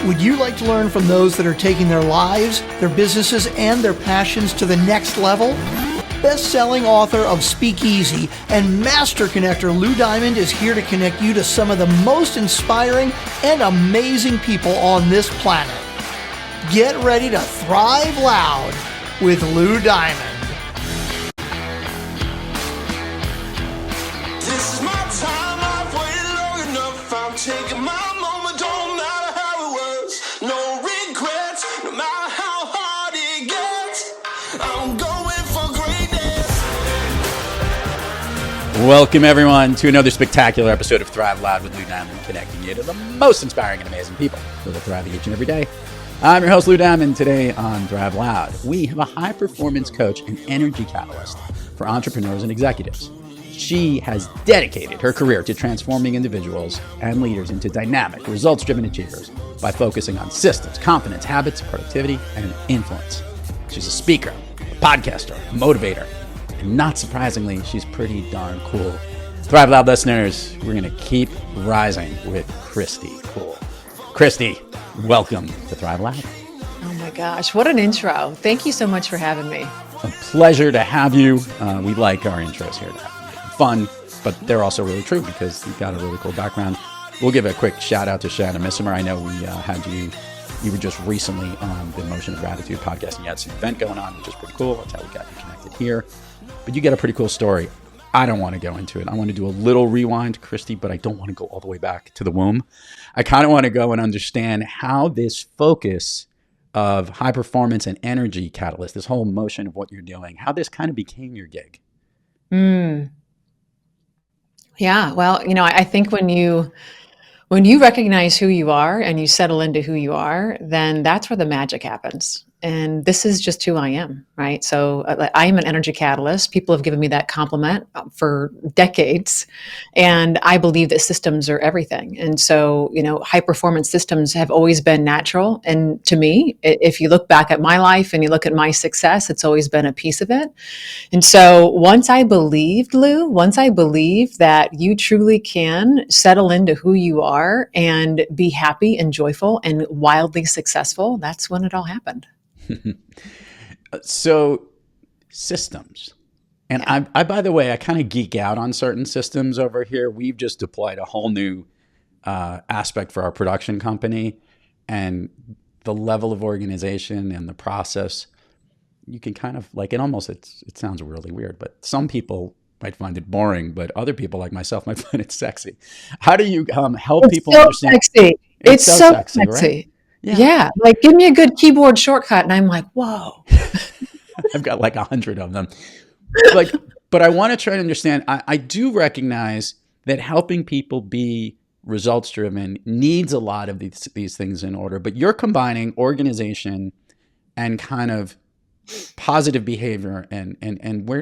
Would you like to learn from those that are taking their lives, their businesses, and their passions to the next level? Best-selling author of Speakeasy and master connector Lou Diamond is here to connect you to some of the most inspiring and amazing people on this planet. Get ready to thrive loud with Lou Diamond. This is my time, I've waited long enough. I'm taking my moment, don't matter how it was. No regrets, no matter how hard it gets. I'm going for greatness. Welcome everyone to another spectacular episode of Thrive Loud with Lou Diamond, connecting you to the most inspiring and amazing people who are thriving each and every day. I'm your host, Lou Diamond. Today on Thrive Loud, we have a high-performance coach and energy catalyst for entrepreneurs and executives. She has dedicated her career to transforming individuals and leaders into dynamic, results-driven achievers by focusing on systems, confidence, habits, productivity, and influence. She's a speaker, a podcaster, a motivator, and not surprisingly, she's pretty darn cool. Thrive Loud listeners, we're going to keep rising with Kristy Kuhl. Kristy, welcome to Thrive Loud. Oh my gosh, what an intro. Thank you so much for having me. A pleasure to have you. We like our intros here. Fun, but they're also really true because you've got a really cool background. We'll give a quick shout out to Shannon Missimer. I know we had you were just recently on the Emotion of Gratitude podcast and you had some event going on, which is pretty cool. That's how we got you connected here. But you get a pretty cool story. I don't want to go into it. I want to do a little rewind, Kristy, but I don't want to go all the way back to the womb. I kind of want to go and understand how this focus of high performance and energy catalyst, this whole motion of what you're doing, how this kind of became your gig. Yeah, well, I think when you recognize who you are and you settle into who you are, then that's where the magic happens. And this is just who I am, right? So I am an energy catalyst. People have given me that compliment for decades. And I believe that systems are everything. And so, high performance systems have always been natural. And to me, if you look back at my life and you look at my success, it's always been a piece of it. And so once I believed, Lou, that you truly can settle into who you are and be happy and joyful and wildly successful, that's when it all happened. So systems. And Yeah. I, by the way, I kind of geek out on certain systems over here. We've just deployed a whole new aspect for our production company, and the level of organization and the process, you can kind of like it sounds really weird, but some people might find it boring, but other people like myself might find it sexy. How do you help people understand? Sexy. It's so sexy, sexy. Right? Yeah. Like give me a good keyboard shortcut. And I'm like, whoa. I've got like 100 of them. But I want to try to understand, I do recognize that helping people be results driven needs a lot of these things in order, but you're combining organization and kind of positive behavior and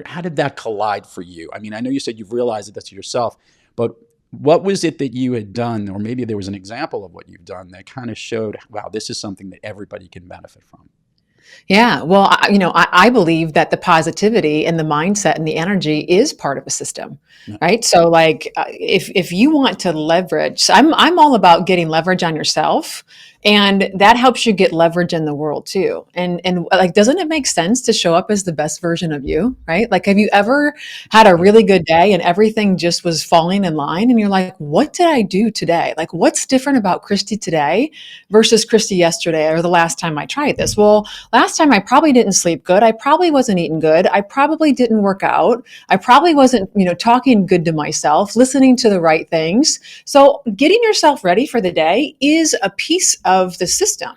how did that collide for you? I mean, I know you said you've realized that that's yourself, but what was it that you had done, or maybe there was an example of what you've done that kind of showed, wow, this is something that everybody can benefit from? Yeah. Well, I believe that the positivity and the mindset and the energy is part of a system, right? So like if you want to leverage, I'm all about getting leverage on yourself, and that helps you get leverage in the world too. And like, doesn't it make sense to show up as the best version of you, right? Like, have you ever had a really good day and everything just was falling in line and you're like, what did I do today? Like, what's different about Kristy today versus Kristy yesterday or the last time I tried this? Well, last time I probably didn't sleep good. I probably wasn't eating good. I probably didn't work out. I probably wasn't, talking good to myself, listening to the right things. So getting yourself ready for the day is a piece of the system.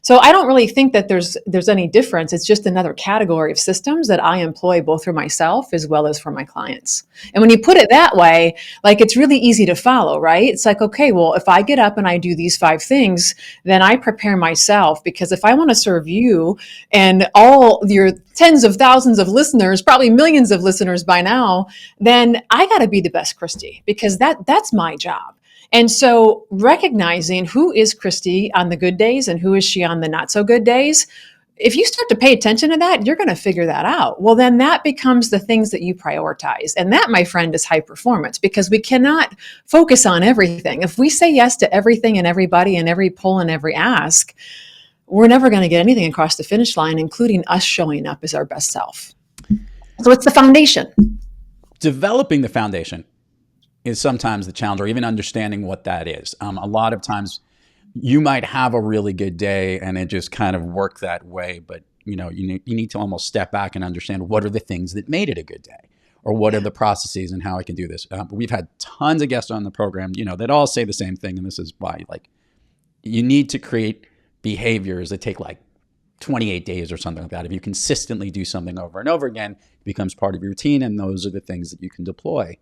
So I don't really think that there's any difference. It's just another category of systems that I employ both for myself as well as for my clients. And when you put it that way, like, it's really easy to follow, right? It's like, okay, well, if I get up and I do these 5 things, then I prepare myself, because if I want to serve you and all your tens of thousands of listeners, probably millions of listeners by now, then I got to be the best Kristy, because that's my job. And so recognizing who is Kristy on the good days and who is she on the not so good days if you start to pay attention to that, you're going to figure that out. Well, then that becomes the things that you prioritize. And that, my friend, is high performance, because we cannot focus on everything. If we say yes to everything and everybody and every pull and every ask, we're never going to get anything across the finish line, including us showing up as our best self. So it's the foundation. Developing the foundation is sometimes the challenge, or even understanding what that is. A lot of times you might have a really good day and it just kind of worked that way, but you need to almost step back and understand what are the things that made it a good day, or what are the processes and how I can do this. We've had tons of guests on the program, that all say the same thing. And this is why, you need to create behaviors that take 28 days or something like that. If you consistently do something over and over again, it becomes part of your routine, and those are the things that you can deploy.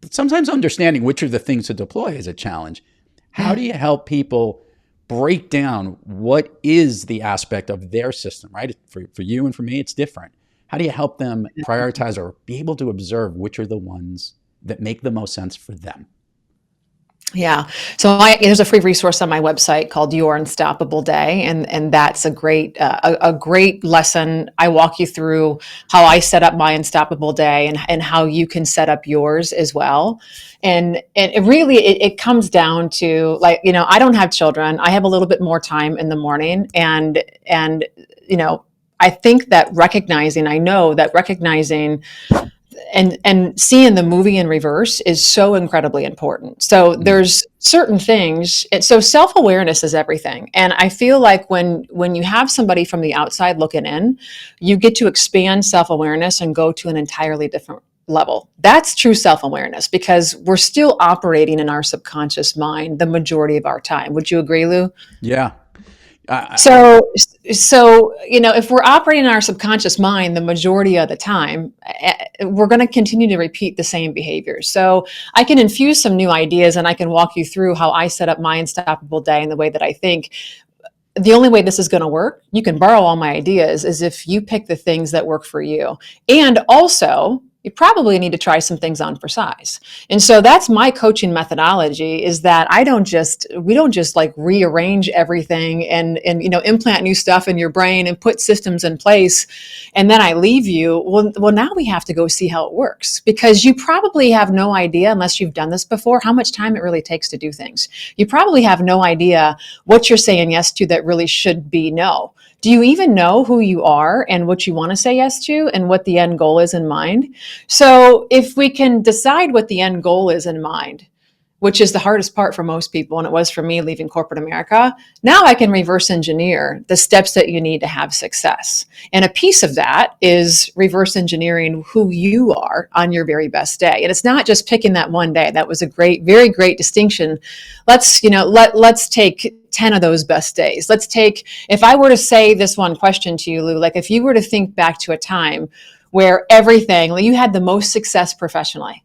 But sometimes understanding which are the things to deploy is a challenge. How do you help people break down what is the aspect of their system, right? For you and for me, it's different. How do you help them prioritize or be able to observe which are the ones that make the most sense for them? Yeah. So there's a free resource on my website called Your Unstoppable Day. And that's a great lesson. I walk you through how I set up my unstoppable day and how you can set up yours as well. And it really, it comes down to I don't have children. I have a little bit more time in the morning. And I think that I know that recognizing and seeing the movie in reverse is so incredibly important. So there's certain things. So self-awareness is everything. And I feel like when you have somebody from the outside looking in, you get to expand self-awareness and go to an entirely different level. That's true self-awareness, because we're still operating in our subconscious mind the majority of our time. Would you agree, Lou? Yeah. So if we're operating in our subconscious mind the majority of the time, we're going to continue to repeat the same behaviors. So I can infuse some new ideas, and I can walk you through how I set up my unstoppable day and the way that I think. The only way this is going to work, you can borrow all my ideas, is if you pick the things that work for you. And also, you probably need to try some things on for size. And so that's my coaching methodology, is that we don't just rearrange everything and implant new stuff in your brain and put systems in place. And then I leave you. Well, now we have to go see how it works, because you probably have no idea, unless you've done this before, how much time it really takes to do things. You probably have no idea what you're saying yes to that really should be no. Do you even know who you are and what you want to say yes to and what the end goal is in mind? So if we can decide what the end goal is in mind, which is the hardest part for most people, and it was for me leaving corporate America, now I can reverse engineer the steps that you need to have success. And a piece of that is reverse engineering who you are on your very best day. And it's not just picking that one day. That was a very great distinction. Let's take 10 of those best days. If I were to say this one question to you, Lou, if you were to think back to a time where you had the most success professionally,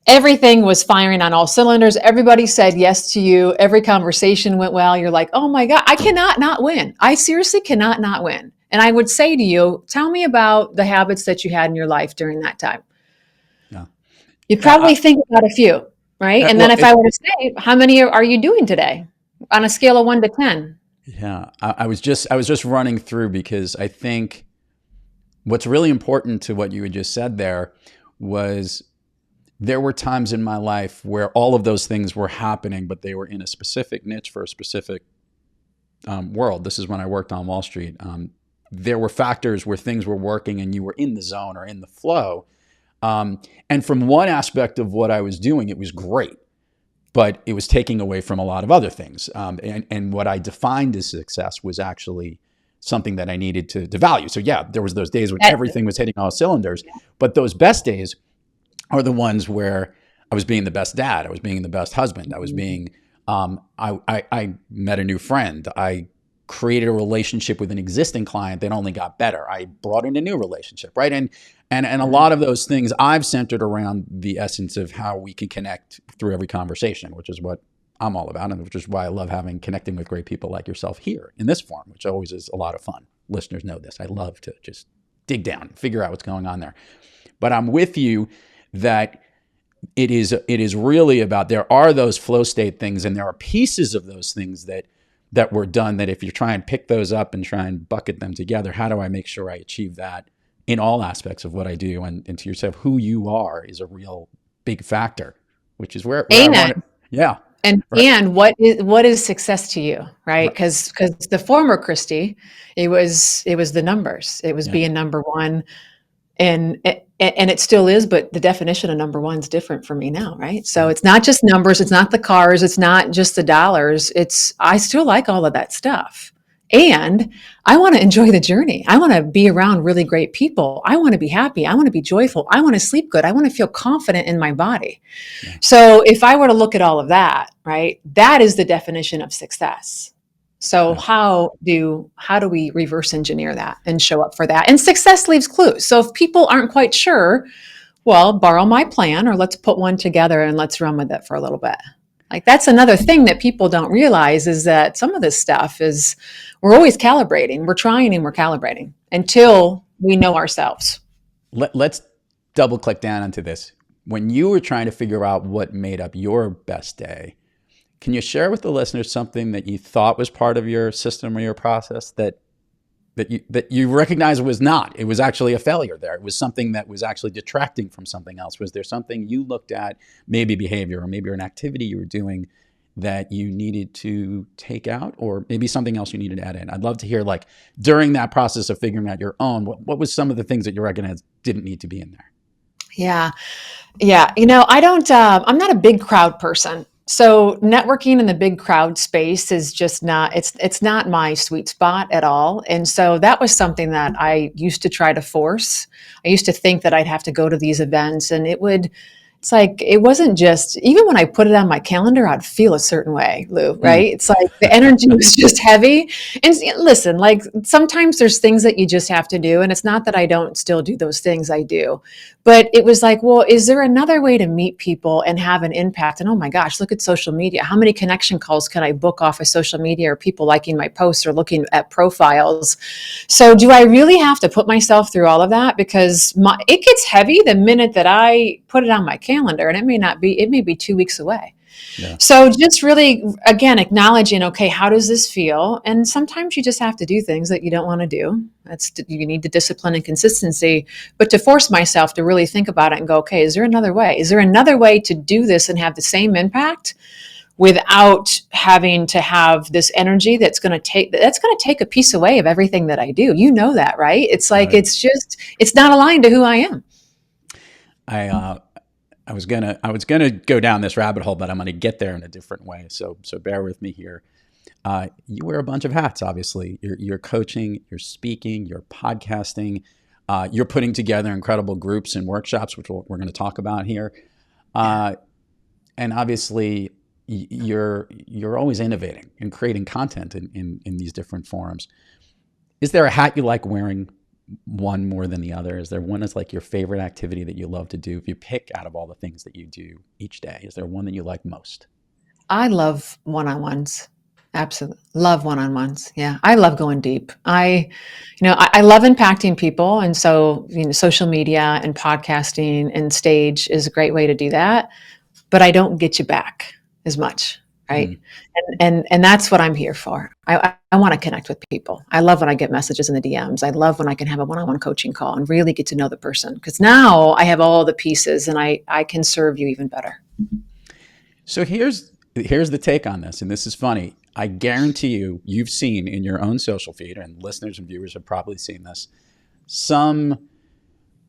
everything was firing on all cylinders. Everybody said yes to you. Every conversation went well. You're like, oh my God, I cannot not win. I seriously cannot not win. And I would say to you, tell me about the habits that you had in your life during that time. Yeah. You'd probably think about a few, right? And then if I were to say, how many are you doing today on a scale of 1 to 10? Yeah. I was just running through, because I think what's really important to what you had just said there was, there were times in my life where all of those things were happening, but they were in a specific niche for a specific world. This is when I worked on Wall Street. There were factors where things were working and you were in the zone or in the flow. And from one aspect of what I was doing, it was great, but it was taking away from a lot of other things. And what I defined as success was actually something that I needed to value. So yeah, there was those days when everything was hitting all cylinders, but those best days are the ones where I was being the best dad. I was being the best husband. I was being, I met a new friend. I created a relationship with an existing client that only got better. I brought in a new relationship, right? And a lot of those things I've centered around the essence of how we can connect through every conversation, which is what I'm all about, and which is why I love connecting with great people like yourself here in this forum, which always is a lot of fun. Listeners know this. I love to just dig down, figure out what's going on there. But I'm with you that it is really about, there are those flow state things, and there are pieces of those things that that were done, that if you try and pick those up and try and bucket them together, how do I make sure I achieve that in all aspects of what I do? And to yourself, who you are is a real big factor, which is where I want it. Yeah. And Right. and what is success to you, right? Right. Because the former Kristy, it was the numbers. It was Yeah. being number one, and it still is. But the definition of number one is different for me now, right? So it's not just numbers. It's not the cars. It's not just the dollars. I still like all of that stuff, and I want to enjoy the journey. I want to be around really great people. I want to be happy. I want to be joyful. I want to sleep good. I want to feel confident in my body. Yeah. So if I were to look at all of that, right, that is the definition of success. So yeah. How do we reverse engineer that and show up for that? And success leaves clues. So if people aren't quite sure, well, borrow my plan, or let's put one together and let's run with it for a little bit. Like, that's another thing that people don't realize, is that some of this stuff is, we're always calibrating. We're trying and we're calibrating until we know ourselves. Let's double click down into this. When you were trying to figure out what made up your best day, can you share with the listeners something that you thought was part of your system or your process that you recognize was not? It was actually a failure there. It was something that was actually detracting from something else. Was there something you looked at, maybe behavior or maybe an activity you were doing, that you needed to take out, or maybe something else you needed to add in? I'd love to hear, like, during that process of figuring out your own, what was some of the things that you recognized didn't need to be in there? Yeah. I don't, I'm not a big crowd person. So networking in the big crowd space is just not, it's not my sweet spot at all. And so that was something that I used to try to force. I used to think that I'd have to go to these events, and it's like, it wasn't just, even when I put it on my calendar, I'd feel a certain way, Lou, right? It's like the energy was just heavy. And listen, like, sometimes there's things that you just have to do. And it's not that I don't still do those things, I do. But it was like, well, is there another way to meet people and have an impact? And oh my gosh, look at social media. How many connection calls can I book off of social media, or people liking my posts or looking at profiles? So do I really have to put myself through all of that? Because it gets heavy the minute that I put it on my calendar, and it may be 2 weeks away. Yeah. So just really, again, acknowledging, okay, how does this feel? And sometimes you just have to do things that you don't want to do. You need the discipline and consistency, but to force myself to really think about it and go, okay, is there another way? Is there another way to do this and have the same impact without having to have this energy that's going to take a piece away of everything that I do? You know that, right? It's like, right. It's not aligned to who I am. I was gonna go down this rabbit hole, but I'm gonna get there in a different way. So bear with me here. You wear a bunch of hats, obviously. You're coaching, you're speaking, you're podcasting, you're putting together incredible groups and workshops, which we're going to talk about here. And obviously, you're always innovating and creating content in these different forums. Is there a hat you like wearing, one more than the other? Is there one that's like your favorite activity that you love to do? If you pick out of all the things that you do each day, is there one that you like most? I love one-on-ones. Absolutely. Love one-on-ones. Yeah. I love going deep. I love impacting people. And so, social media and podcasting and stage is a great way to do that, but I don't get you back as much. Right. And that's what I'm here for. I want to connect with people. I love when I get messages in the DMs. I love when I can have a one-on-one coaching call and really get to know the person, because now I have all the pieces and I can serve you even better. So here's the take on this. And this is funny. I guarantee you've seen in your own social feed, and listeners and viewers have probably seen this, some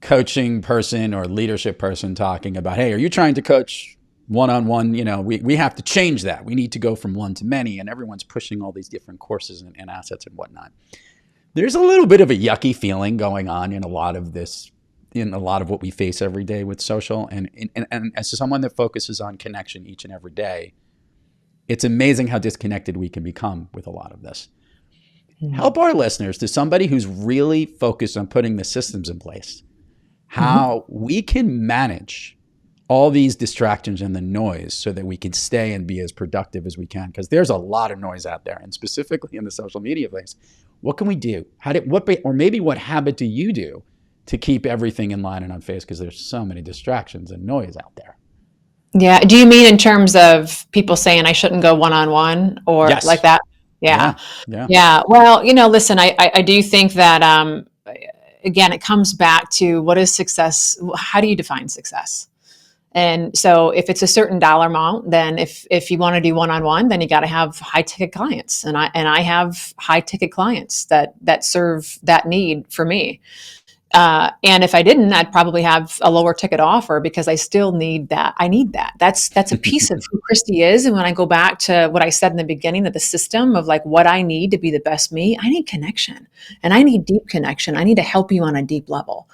coaching person or leadership person talking about, hey, are you trying to coach one-on-one? We have to change that. We need to go from one to many, and everyone's pushing all these different courses and assets and whatnot. There's a little bit of a yucky feeling going on in a lot of this, in a lot of what we face every day with social. And as someone that focuses on connection each and every day, it's amazing how disconnected we can become with a lot of this. Help our listeners, to somebody who's really focused on putting the systems in place, how we can manage all these distractions and the noise so that we can stay and be as productive as we can. Because there's a lot of noise out there, and specifically in the social media place. What can we do? What habit do you do to keep everything in line and on pace? Because there's so many distractions and noise out there. Yeah. Do you mean in terms of people saying I shouldn't go one-on-one or Yes. like that? Yeah. Yeah. Yeah. Well, listen, I do think that, again, it comes back to what is success? How do you define success? And so if it's a certain dollar amount, then if you want to do one-on-one, then you got to have high ticket clients. And I have high ticket clients that serve that need for me. And if I didn't, I'd probably have a lower ticket offer because I still need that. I need that. That's a piece of who Kristy is. And when I go back to what I said in the beginning of the system of like what I need to be the best me, I need connection, and I need deep connection. I need to help you on a deep level.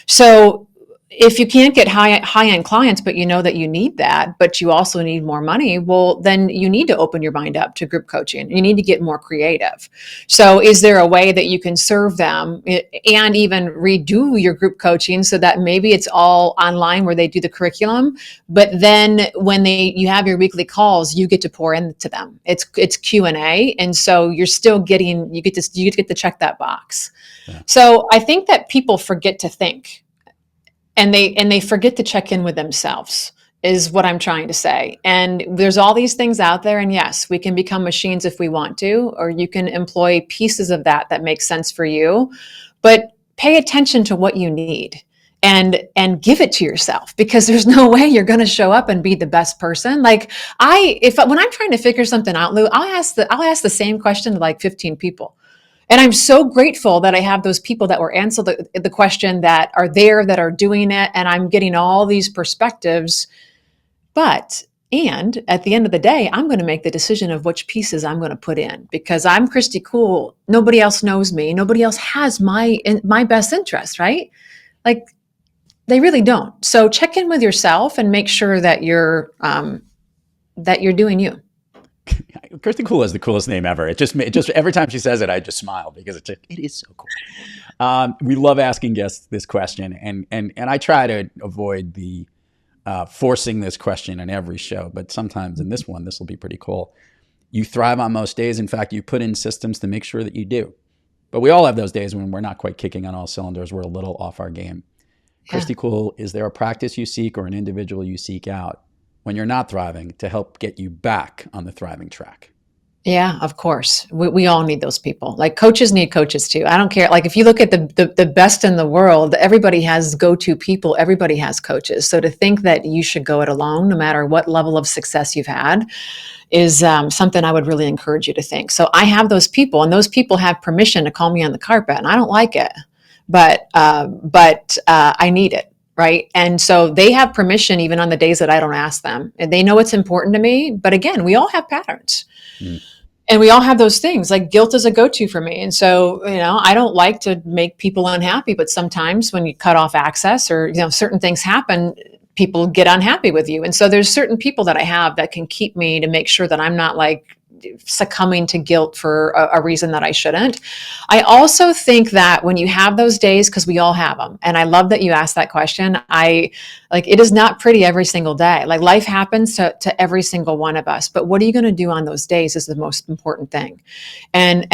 So if you can't get high end clients, but you know that you need that, but you also need more money, well, then you need to open your mind up to group coaching. You need to get more creative. So is there a way that you can serve them and even redo your group coaching so that maybe it's all online where they do the curriculum, but then when you have your weekly calls, you get to pour into them. It's Q&A. And so you're still you get to check that box. Yeah. So I think that people forget to think. And they forget to check in with themselves is what I'm trying to say. And there's all these things out there. And yes, we can become machines if we want to, or you can employ pieces of that make sense for you, but pay attention to what you need and give it to yourself, because there's no way you're going to show up and be the best person. Like when I'm trying to figure something out, Lou, I'll ask the same question to like 15 people. And I'm so grateful that I have those people that will answer the question, that are there, that are doing it. And I'm getting all these perspectives. And at the end of the day, I'm going to make the decision of which pieces I'm going to put in, because I'm Kristy Kuhl. Nobody else knows me. Nobody else has my best interest, right? Like, they really don't. So check in with yourself and make sure that you're doing you. Kristy Kuhl is the coolest name ever. It just every time she says it, I just smile because it is so cool. We love asking guests this question, and I try to avoid the forcing this question in every show, but sometimes in this one, this will be pretty cool. You thrive on most days. In fact, you put in systems to make sure that you do. But we all have those days when we're not quite kicking on all cylinders. We're a little off our game. Yeah. Kristy Kuhl, is there a practice you seek or an individual you seek out when you're not thriving to help get you back on the thriving track? Yeah, of course. We all need those people. Like, coaches need coaches too. I don't care. Like, if you look at the best in the world, everybody has go-to people. Everybody has coaches. So to think that you should go it alone, no matter what level of success you've had, is something I would really encourage you to think. So I have those people, and those people have permission to call me on the carpet, and I don't like it, but I need it. Right. And so they have permission even on the days that I don't ask them, and they know it's important to me. But again, we all have patterns. And we all have those things. Like, guilt is a go-to for me. And so, I don't like to make people unhappy, but sometimes when you cut off access or, certain things happen, people get unhappy with you. And so there's certain people that I have that can keep me to make sure that I'm not like succumbing to guilt for a reason that I shouldn't. I also think that when you have those days, because we all have them, and I love that you asked that question. It is not pretty every single day. Like, life happens to every single one of us, but what are you going to do on those days is the most important thing. And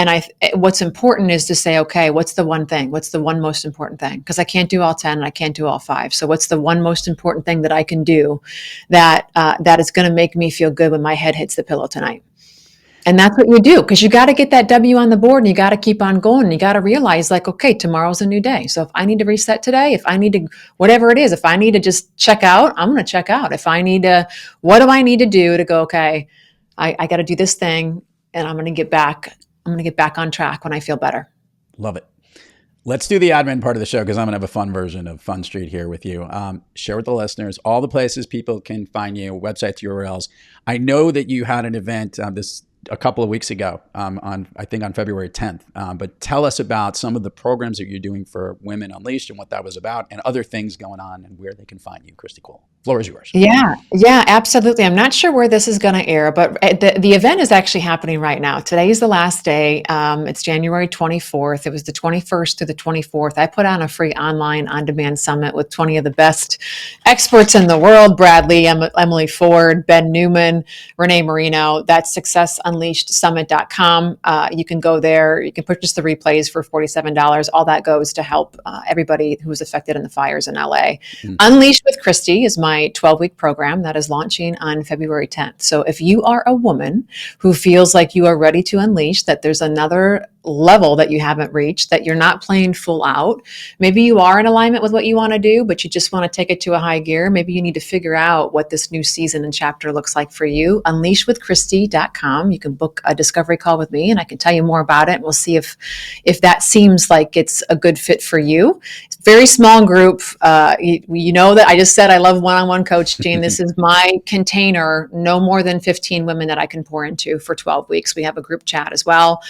what's important is to say, okay, what's the one thing? What's the one most important thing? Because I can't do all 10 and I can't do all 5. So what's the one most important thing that I can do that is going to make me feel good when my head hits the pillow tonight? And that's what you do, because you got to get that W on the board, and you got to keep on going. And you got to realize, like, okay, tomorrow's a new day. So if I need to reset today, if I need to, whatever it is, if I need to just check out, I'm going to check out. If I need to, what do I need to do to go, okay, I got to do this thing, and I'm going to get back on track when I feel better. Love it. Let's do the admin part of the show, because I'm going to have a fun version of Fun Street here with you. Share with the listeners all the places people can find you, websites, URLs. I know that you had an event a couple of weeks ago, on February 10th. But tell us about some of the programs that you're doing for Women Unleashed and what that was about, and other things going on, and where they can find you, Kristy Kuhl. Floor is yours. Yeah, absolutely. I'm not sure where this is going to air, but the event is actually happening right now. Today is the last day. It's January 24th. It was the 21st to the 24th. I put on a free online on-demand summit with 20 of the best experts in the world: Bradley, Emily Ford, Ben Newman, Renee Marino. That's Success unleashedsummit.com. You can go there. You can purchase the replays for $47. All that goes to help everybody who was affected in the fires in LA. Unleashed with Kristy is my 12-week program that is launching on February 10th. So if you are a woman who feels like you are ready to unleash, that there's another level that you haven't reached, that you're not playing full out. Maybe you are in alignment with what you want to do, but you just want to take it to a high gear. Maybe you need to figure out what this new season and chapter looks like for you. Unleashwithkristy.com. You can book a discovery call with me and I can tell you more about it. And we'll see if that seems like it's a good fit for you. It's a very small group. You know that I just said I love one-on-one coaching. This is my container, no more than 15 women that I can pour into for 12 weeks. We have a group chat as well.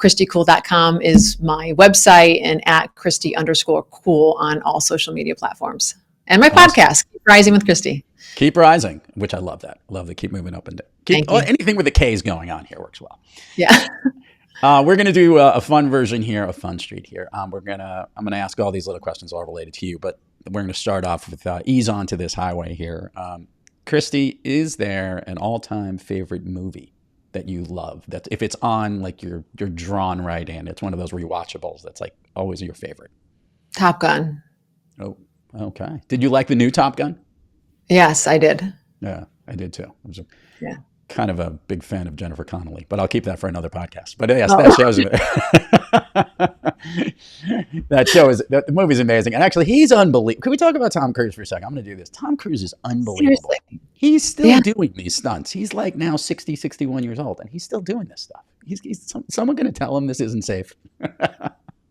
KristyKuhl.com is my website, and at Kristy_Kuhl on all social media platforms. And my podcast, Keep Rising with Kristy. Keep rising, which I love that. Love the keep moving up and down. Anything with the K's going on here works well. Yeah. We're going to do a fun version here, a fun street here. I'm going to ask all these little questions all related to you, but we're going to start off with ease onto this highway here. Kristy, is there an all-time favorite movie that you love, that if it's on, like you're drawn right in? It's one of those rewatchables that's like always your favorite. Top Gun. Oh, okay. Did you like the new Top Gun? Yes, I did. Yeah, I did too. I was kind of a big fan of Jennifer Connelly, but I'll keep that for another podcast. But yes, that show's the movie's amazing. And actually, he's unbelievable. Can we talk about Tom Cruise for a second? I'm going to do this. Tom Cruise is unbelievable. Seriously? He's still doing these stunts. He's like now 60, 61 years old, and he's still doing this stuff. He's someone going to tell him this isn't safe?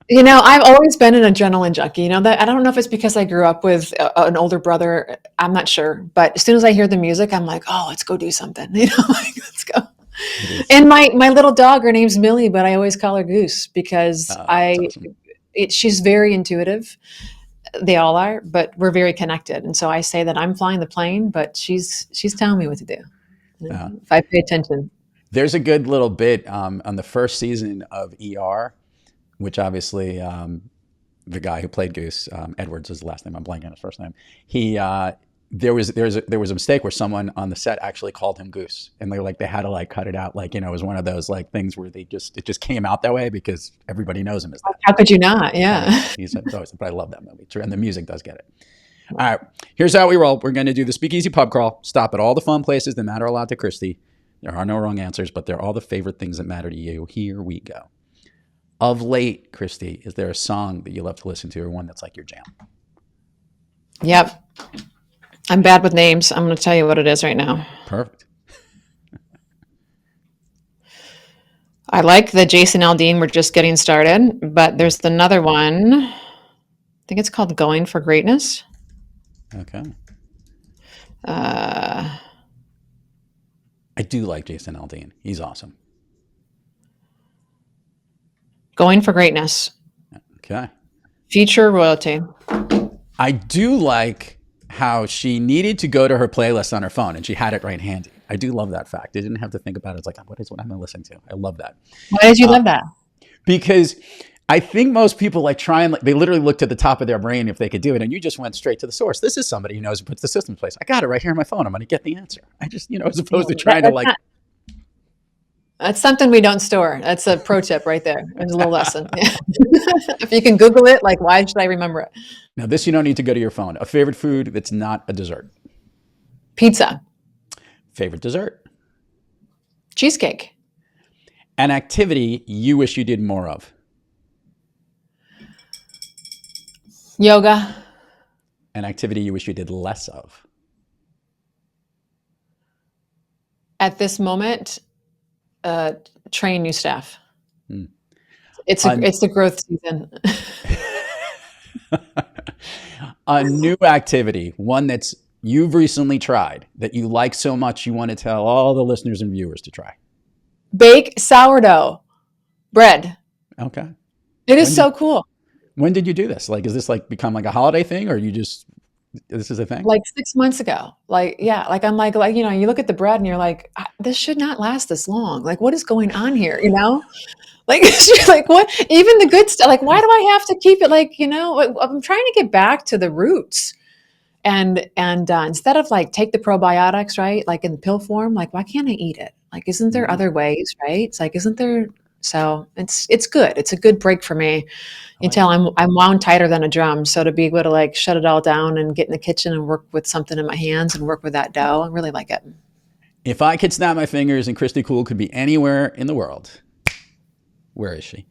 You know, I've always been an adrenaline junkie. You know, that I don't know if it's because I grew up with an older brother. I'm not sure, but as soon as I hear the music, I'm like, oh, let's go do something. You know, like, let's go. And my little dog, her name's Millie, but I always call her Goose because awesome. She's very intuitive. They all are, but we're very connected. And so I say that I'm flying the plane, but she's telling me what to do. If I pay attention. There's a good little bit on the first season of ER, which obviously the guy who played Goose, Edwards is the last name. I'm blanking on his first name. There was a mistake where someone on the set actually called him Goose, and they had to cut it out. It was one of those things where it just came out that way because everybody knows him as that. How could you not? Yeah. But I love that movie, and the music does get it. All right, here's how we roll. We're going to do the Speakeasy Pub Crawl. Stop at all the fun places that matter a lot to Kristy. There are no wrong answers, but they're all the favorite things that matter to you. Here we go. Of late, Kristy, is there a song that you love to listen to, or one that's like your jam? Yep. I'm bad with names. I'm going to tell you what it is right now. Perfect. I like the Jason Aldean, We're Just Getting Started, but there's another one. I think it's called Going for Greatness. Okay. I do like Jason Aldean. He's awesome. Going for Greatness. Okay. Future Royalty. I do like how she needed to go to her playlist on her phone and she had it right handy. I do love that fact. I didn't have to think about it. It's like, what am I listening to? I love that. Why did you love that? Because I think most people they literally looked at the top of their brain if they could do it, and you just went straight to the source. This is somebody who knows who puts the system in place. I got it right here on my phone. I'm going to get the answer. I just, as opposed to trying to That's something we don't store. That's a pro tip right there. There's a little lesson. If you can Google it, why should I remember it? Now, this you don't need to go to your phone. A favorite food that's not a dessert. Pizza. Favorite dessert. Cheesecake. An activity you wish you did more of. Yoga. An activity you wish you did less of. At this moment, train new staff. It's the growth season. A new activity, one that's you've recently tried that you like so much you want to tell all the listeners and viewers to try. Bake sourdough bread. Okay. It is so cool. When did you do this? Is this become a holiday thing, or this is a thing? 6 months ago. I'm you look at the bread and you're like, this should not last this long. What is going on here? What? Even the good stuff. Why do I have to keep it? I'm trying to get back to the roots. And instead of like take the probiotics, right, like in pill form, like why can't I eat it? Like, isn't there other ways, right? It's like, isn't there? So it's good. It's a good break for me. You tell I'm wound tighter than a drum. So to be able to like shut it all down and get in the kitchen and work with something in my hands and work with that dough, I really like it. If I could snap my fingers and Kristy Kuhl could be anywhere in the world, where is she?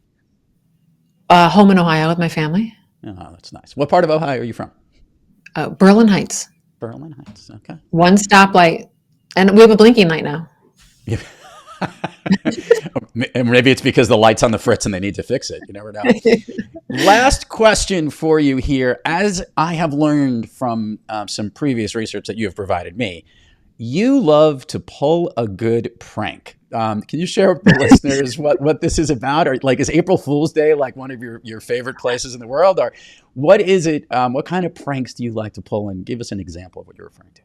Home in Ohio with my family. Oh, that's nice. What part of Ohio are you from? Berlin Heights. Berlin Heights. Okay. One stoplight, and we have a blinking light now. Yeah. And maybe it's because the light's on the fritz and they need to fix it. You never know. Last question for you here. As I have learned from some previous research that you have provided me, you love to pull a good prank. Can you share with the listeners what this is about? Or like, is April Fool's Day like one of your favorite places in the world? Or what is it? What kind of pranks do you like to pull? And give us an example of what you're referring to.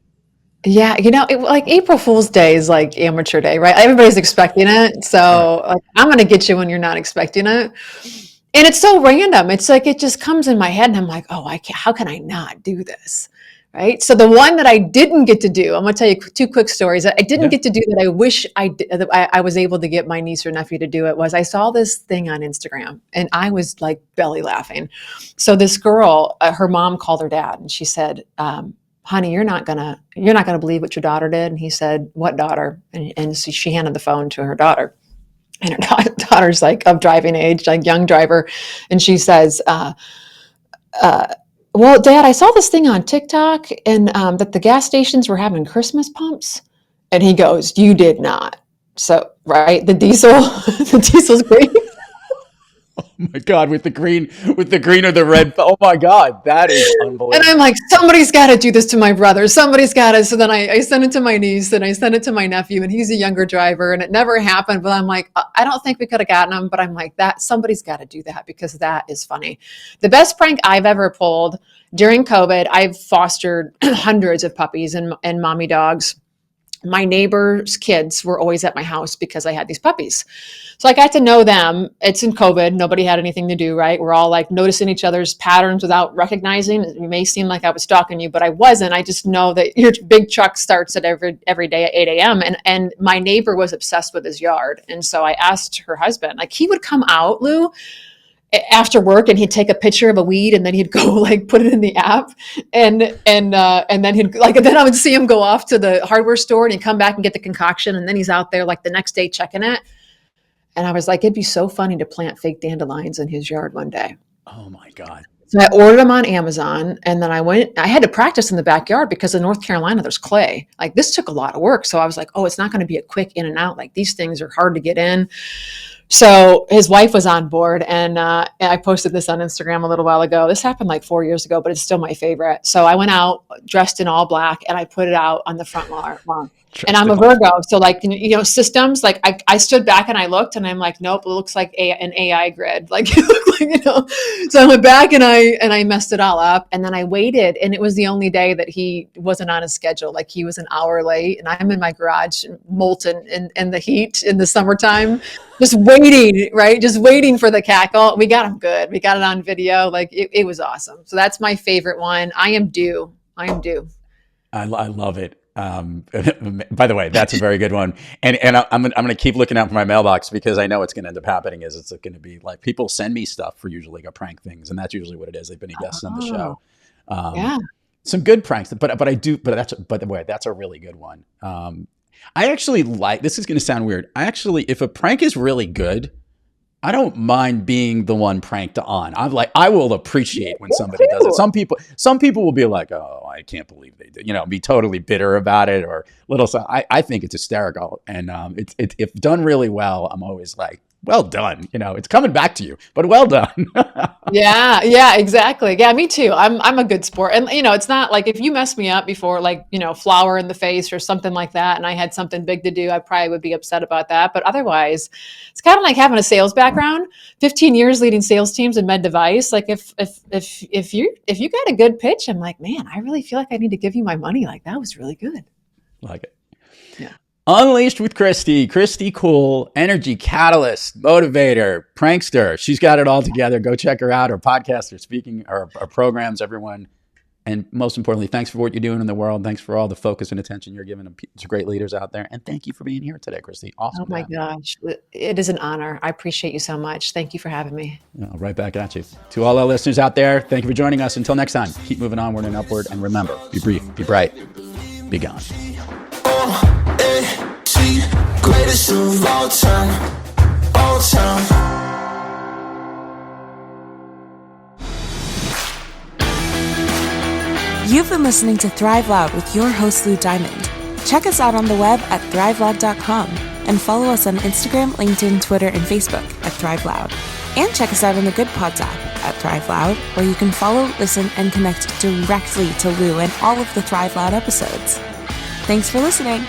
Yeah, like April Fool's Day is like amateur day, right? Everybody's expecting it. So like, I'm going to get you when you're not expecting it. And it's so random. It's like, it just comes in my head and I'm like, oh, how can I not do this? Right. So the one that I didn't get to do, I'm going to tell you two quick stories. I didn't get to do that. I wish I did. I was able to get my niece or nephew to do it. Was I saw this thing on Instagram and I was like belly laughing. So this girl, her mom called her dad and she said, honey, you're not gonna believe what your daughter did. And he said, what daughter? And so she handed the phone to her daughter. And her daughter's like of driving age, like young driver. And she says, well, Dad, I saw this thing on TikTok and that the gas stations were having Christmas pumps. And he goes, you did not. So, right, the diesel's green. Oh my God, with the green or the red. Oh my God, that is unbelievable. And I'm like, somebody's got to do this to my brother. Somebody's got to. So then I sent it to my niece and I sent it to my nephew and he's a younger driver and it never happened. But I'm like, I don't think we could have gotten him. But I'm like, somebody's got to do that because that is funny. The best prank I've ever pulled during COVID, I've fostered hundreds of puppies and mommy dogs. My neighbors' kids were always at my house because I had these puppies. So I got to know them. It's in COVID. Nobody had anything to do, right? We're all like noticing each other's patterns without recognizing. It may seem like I was stalking you, but I wasn't. I just know that your big truck starts at every day at 8 a.m. And my neighbor was obsessed with his yard. And so I asked her husband, like he would come out, Lou, after work and he'd take a picture of a weed and then he'd go like put it in the app and then he'd like, and then I would see him go off to the hardware store and he'd come back and get the concoction. And then he's out there like the next day checking it. And I was like, it'd be so funny to plant fake dandelions in his yard one day. Oh my God. So I ordered them on Amazon and then I had to practice in the backyard because in North Carolina, there's clay. Like this took a lot of work. So I was like, oh, it's not going to be a quick in and out. Like these things are hard to get in. So his wife was on board and I posted this on Instagram a little while ago. This happened like 4 years ago, but it's still my favorite. So I went out dressed in all black and I put it out on the front lawn. And I'm a Virgo. So like, systems, like I stood back and I looked and I'm like, nope, it looks like an AI grid. Like, so I went back and I messed it all up. And then I waited and it was the only day that he wasn't on his schedule. Like he was an hour late and I'm in my garage molten in the heat in the summertime, just waiting, right? Just waiting for the cackle. We got him good. We got it on video. Like it was awesome. So that's my favorite one. I am due. I love it. By the way, that's a very good one. And I'm going to keep looking out for my mailbox because I know what's going to end up happening is it's going to be like people send me stuff for usually like prank things. And that's usually what it is. They've been a guest on the show. Yeah. Some good pranks, but by the way, that's a really good one. I actually this is going to sound weird. If a prank is really good, I don't mind being the one pranked on. I will appreciate when somebody does it. Some people will be like, oh, I can't believe they did, be totally bitter about it or little. I think it's hysterical. And it's if done really well, I'm always like, well done. It's coming back to you, but well done. Yeah, exactly. Yeah, me too. I'm a good sport. And it's not like if you mess me up before, like, flour in the face or something like that, and I had something big to do, I probably would be upset about that. But otherwise, it's kind of like having a sales background, 15 years leading sales teams in med device. Like if you got a good pitch, I'm like, man, I really feel like I need to give you my money. Like that was really good. Like it. Yeah. Unleashed with Kristy Kuhl, energy catalyst, motivator, prankster. She's got it all together. Go check her out. Her podcast, her speaking, her programs, everyone. And most importantly, thanks for what you're doing in the world. Thanks for all the focus and attention you're giving to great leaders out there. And thank you for being here today, Kristy. Awesome. Oh my gosh. It is an honor. I appreciate you so much. Thank you for having me. Right back at you. To all our listeners out there, thank you for joining us. Until next time, keep moving onward and upward. And remember, be brief, be bright, be gone. Greatest of all time, all time. You've been listening to Thrive Loud with your host, Lou Diamond. Check us out on the web at thriveloud.com and follow us on Instagram, LinkedIn, Twitter, and Facebook at Thrive Loud. And check us out on the Good Pods app at Thrive Loud, where you can follow, listen, and connect directly to Lou and all of the Thrive Loud episodes. Thanks for listening.